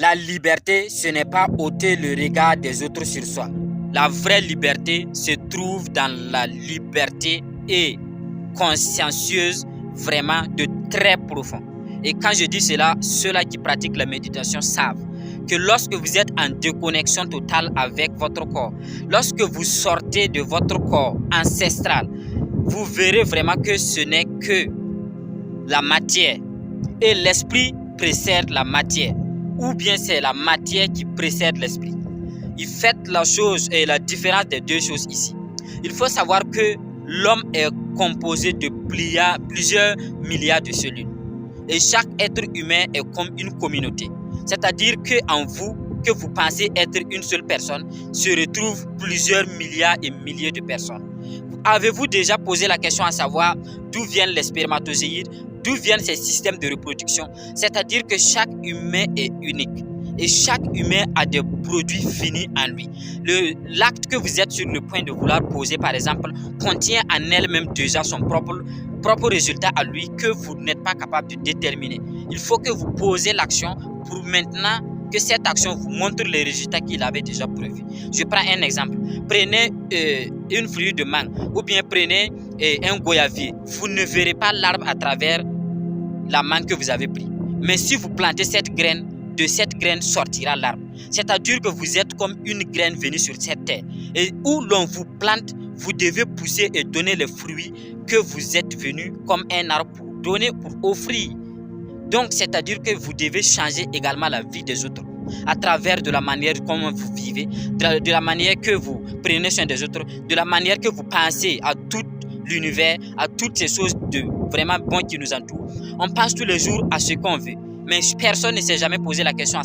La liberté, ce n'est pas ôter le regard des autres sur soi. La vraie liberté se trouve dans la liberté et consciencieuse, vraiment de très profond. Et quand je dis cela, ceux-là qui pratiquent la méditation savent que lorsque vous êtes en déconnexion totale avec votre corps, lorsque vous sortez de votre corps ancestral, vous verrez vraiment que ce n'est que la matière et l'esprit précède la matière, ou bien c'est la matière qui précède l'esprit. Il fait la chose et la différence des deux choses ici. Il faut savoir que l'homme est composé de plusieurs milliards de cellules. Et chaque être humain est comme une communauté. C'est-à-dire qu'en vous, que vous pensez être une seule personne, se retrouvent plusieurs milliards et milliers de personnes. Avez-vous déjà posé la question à savoir d'où viennent les spermatozoïdes, d'où viennent ces systèmes de reproduction? C'est-à-dire que chaque humain est unique. Et chaque humain a des produits finis en lui. L'acte que vous êtes sur le point de vouloir poser, par exemple, contient en elle-même déjà son propre résultat à lui que vous n'êtes pas capable de déterminer. Il faut que vous posez l'action pour maintenant que cette action vous montre les résultats qu'il avait déjà prévus. Je prends un exemple. Prenez une fruit de mangue ou bien prenez un goyavier. Vous ne verrez pas l'arbre à travers la mangue que vous avez pris. Mais si vous plantez cette graine, de cette graine sortira l'arbre. C'est-à-dire que vous êtes comme une graine venue sur cette terre. Et où l'on vous plante, vous devez pousser et donner les fruits que vous êtes venu comme un arbre pour donner, pour offrir. Donc, c'est-à-dire que vous devez changer également la vie des autres à travers de la manière comment vous vivez, de la manière que vous prenez soin des autres, de la manière que vous pensez à tout l'univers, à toutes ces choses de vraiment bon qui nous entourent. On pense tous les jours à ce qu'on veut, mais personne ne s'est jamais posé la question à